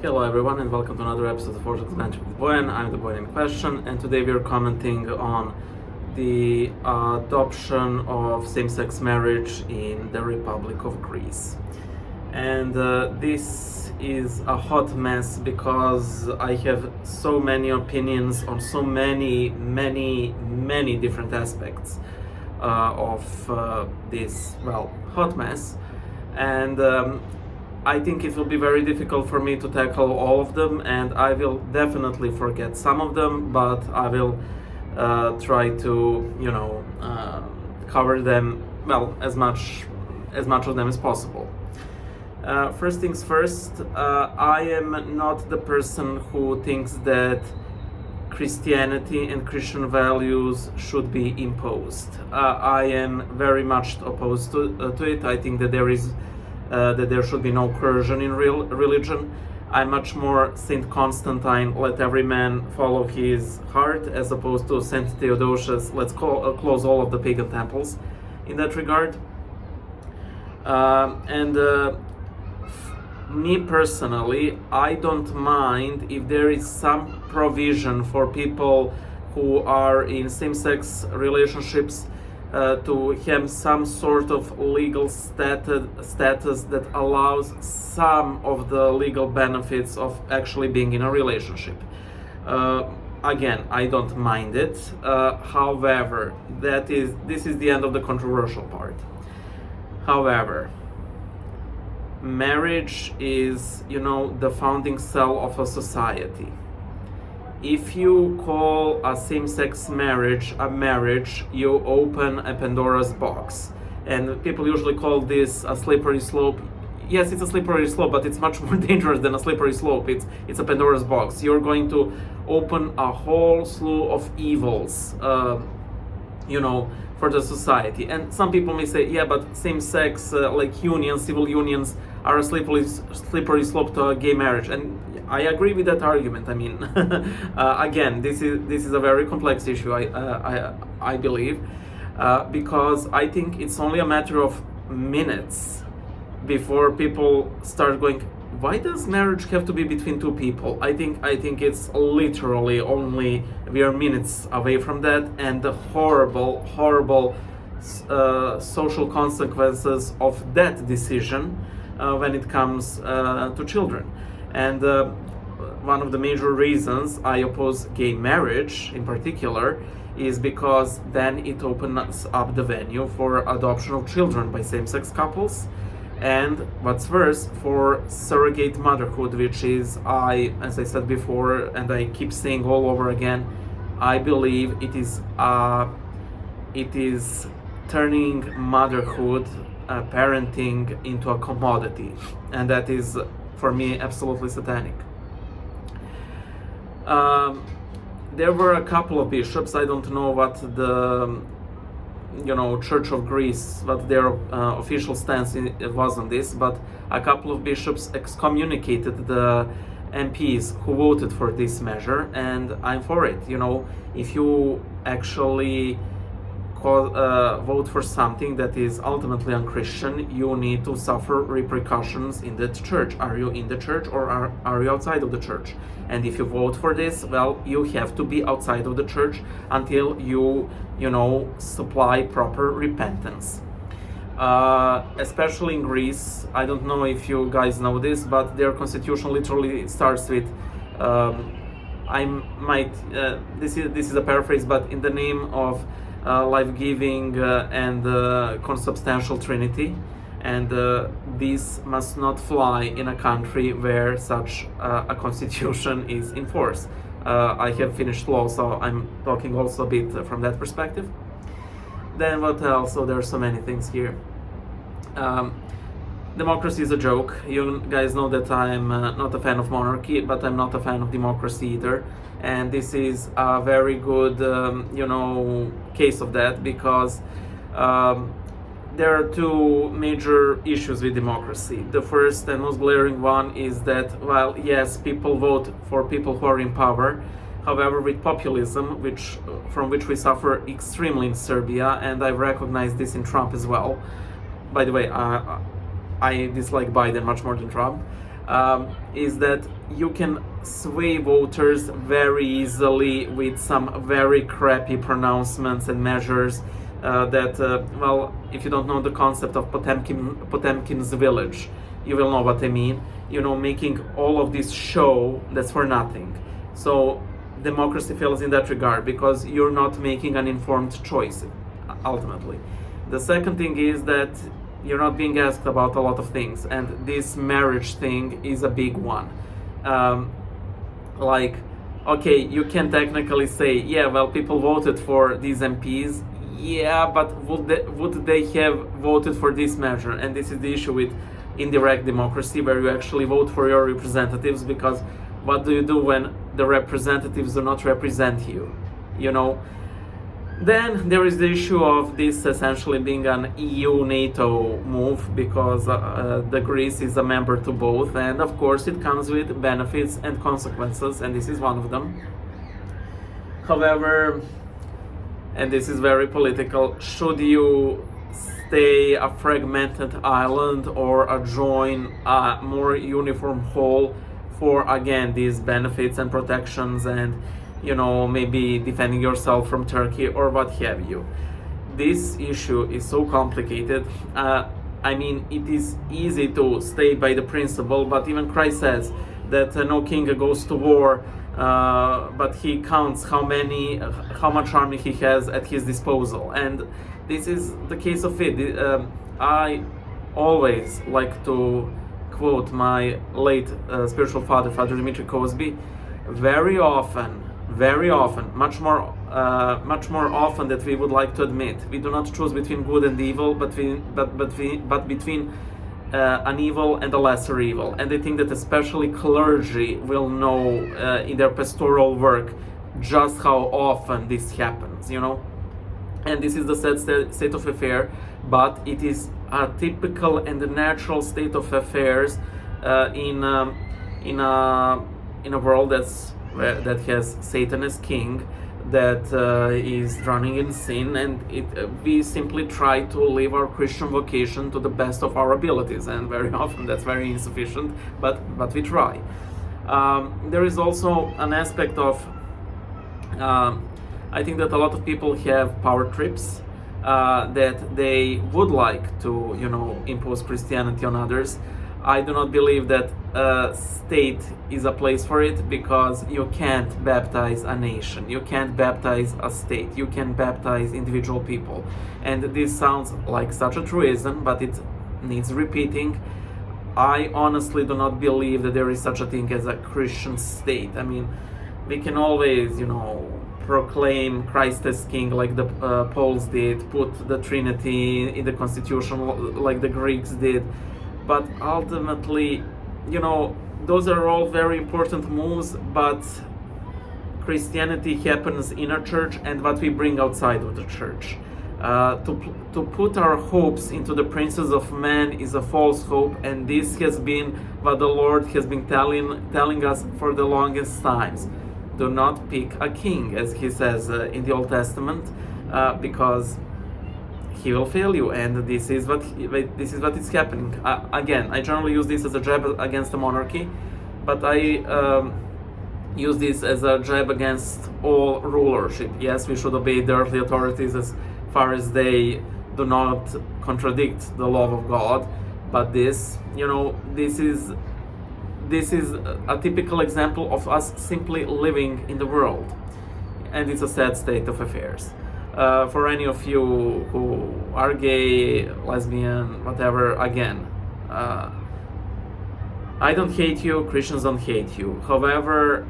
Hello everyone and welcome to another episode of SameSex Marriage with Boyan. I'm the Boyan in question, and today we are commenting on the adoption of same-sex marriage in the Republic of Greece. And this is a hot mess because I have so many opinions on so many different aspects of this, hot mess. And I think it will be very difficult for me to tackle all of them, and I will definitely forget some of them, but I will try to, cover them, as much of them as possible. First things first, I am not the person who thinks that Christianity and Christian values should be imposed. I am very much opposed to it. I think that there should be no coercion in real religion. I'm much more Saint Constantine, let every man follow his heart, as opposed to Saint Theodosius, let's close all of the pagan temples in that regard. Me personally, I don't mind if there is some provision for people who are in same-sex relationships to have some sort of legal status that allows some of the legal benefits of actually being in a relationship. Again, I don't mind it. However, this is the end of the controversial part. However, marriage is, the founding cell of a society. If you call a same-sex marriage a marriage, you open a Pandora's box. And people usually call this a slippery slope. Yes, it's a slippery slope, but it's much more dangerous than a slippery slope. It's a Pandora's box. You're going to open a whole slew of evils, for the society. And some people may say, yeah, but same-sex, like unions, civil unions, are a slippery slope to a gay marriage. And I agree with that argument. I mean, again, this is a very complex issue, I believe, because I think it's only a matter of minutes before people start going, why does marriage have to be between two people? I think it's literally only, we are minutes away from that, and the horrible social consequences of that decision when it comes to children. And one of the major reasons I oppose gay marriage in particular is because then it opens up the venue for adoption of children by same-sex couples, and what's worse, for surrogate motherhood, which is, as I said before, and I keep saying all over again, I believe it is turning motherhood, parenting, into a commodity, and that is, for me, absolutely satanic. There were a couple of bishops, I don't know what the Church of Greece, what their official stance was on this, but a couple of bishops excommunicated the MPs who voted for this measure, and I'm for it. If you actually vote for something that is ultimately unchristian, you need to suffer repercussions in that church. Are you in the church, or are you outside of the church? And if you vote for this, you have to be outside of the church until you supply proper repentance. Especially in Greece, I don't know if you guys know this, but their constitution literally starts with this is a paraphrase, but in the name of life-giving and consubstantial Trinity, and this must not fly in a country where such a constitution is in force. I have finished law, so I'm talking also a bit from that perspective. Then what else? So there are so many things here. Democracy is a joke. You guys know that I'm not a fan of monarchy, but I'm not a fan of democracy either. And this is a very good, case of that, because there are two major issues with democracy. The first and most glaring one is that, yes, people vote for people who are in power. However, with populism, from which we suffer extremely in Serbia, and I've recognized this in Trump as well. By the way, I dislike Biden much more than Trump. is that you can sway voters very easily with some very crappy pronouncements and measures well, if you don't know the concept of Potemkin's village, you will know what I mean. Making all of this show that's for nothing. So democracy fails in that regard because you're not making an informed choice, ultimately. The second thing is that you're not being asked about a lot of things, and this marriage thing is a big one. Like, okay, you can technically say, yeah, well, people voted for these MPs. Yeah, but would they have voted for this measure? And this is the issue with indirect democracy, where you actually vote for your representatives, because what do you do when the representatives do not represent you? Then there is the issue of this essentially being an EU-NATO move, because the Greece is a member to both, and of course it comes with benefits and consequences, and this is one of them. However, and this is very political, should you stay a fragmented island or join a more uniform whole for, again, these benefits and protections and maybe defending yourself from Turkey or what have you? This issue is so complicated. It is easy to stay by the principle, but even Christ says that no king goes to war, but he counts how much army he has at his disposal, and this is the case of it. I always like to quote my late spiritual father, Father Dimitri Cosby. Very often, much more often than we would like to admit, we do not choose between good and evil, but between an evil and a lesser evil. And I think that especially clergy will know in their pastoral work just how often this happens, And this is the sad state of affairs, but it is a typical and natural state of affairs in a world that has Satan as king, that is drowning in sin, and we simply try to live our Christian vocation to the best of our abilities, and very often that's very insufficient, but we try. There is also an aspect of I think that a lot of people have power trips, that they would like to impose Christianity on others. I do not believe that state is a place for it, because you can't baptize a nation, you can't baptize a state, you can baptize individual people. And this sounds like such a truism, but it needs repeating. I honestly do not believe that there is such a thing as a Christian state. We can always, proclaim Christ as king like the Poles did, put the Trinity in the Constitution like the Greeks did, but ultimately, those are all very important moves, but Christianity happens in a church, and what we bring outside of the church. To put our hopes into the princes of man is a false hope, and this has been what the Lord has been telling us for the longest times. Do not pick a king, as he says in the Old Testament, because he will fail you, and this is what is happening. Again, I generally use this as a jab against the monarchy, but I use this as a jab against all rulership. Yes, we should obey the earthly authorities as far as they do not contradict the law of God, but this is a typical example of us simply living in the world, and it's a sad state of affairs. For any of you who are gay, lesbian, whatever, again, I don't hate you, Christians don't hate you. However,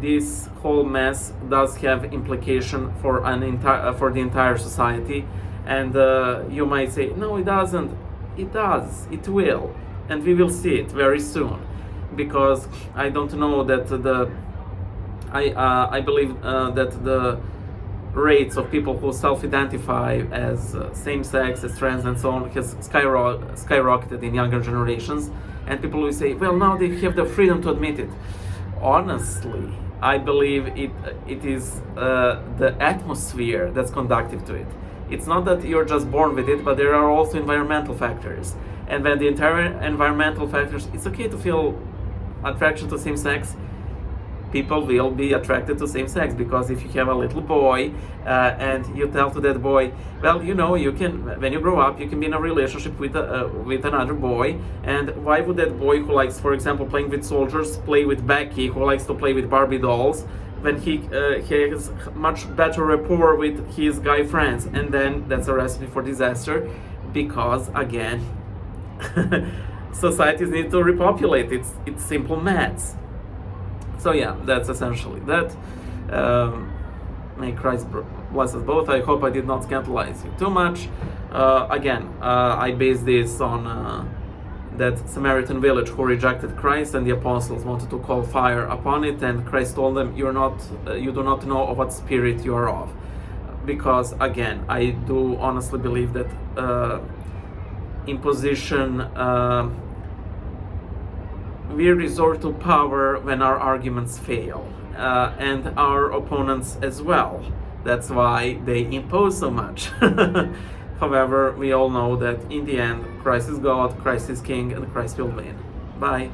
this whole mess does have implication for the entire society, and you might say, no, it doesn't. It does. It will, and we will see it very soon. Because I don't know that I believe that the rates of people who self-identify as same-sex, as trans, and so on has skyrocketed in younger generations, and people will say, well, now they have the freedom to admit it. Honestly, I believe it is the atmosphere that's conducive to it. It's not that you're just born with it, but there are also environmental factors. And when the entire environmental factors, it's okay to feel attraction to same sex, people will be attracted to same sex, because if you have a little boy and you tell to that boy, well, you can, when you grow up, you can be in a relationship with another boy, and why would that boy who likes, for example, playing with soldiers, play with Becky, who likes to play with Barbie dolls, when he has much better rapport with his guy friends? And then that's a recipe for disaster, because again, societies need to repopulate. It's simple maths. So yeah, that's essentially that. May Christ bless us both. I hope I did not scandalize you too much. Again, I base this on that Samaritan village who rejected Christ, and the apostles wanted to call fire upon it, and Christ told them, you do not know of what spirit you are of. Because again, I do honestly believe that imposition, we resort to power when our arguments fail, and our opponents as well. That's why they impose so much. However, we all know that in the end, Christ is God, Christ is King, and Christ will win. Bye.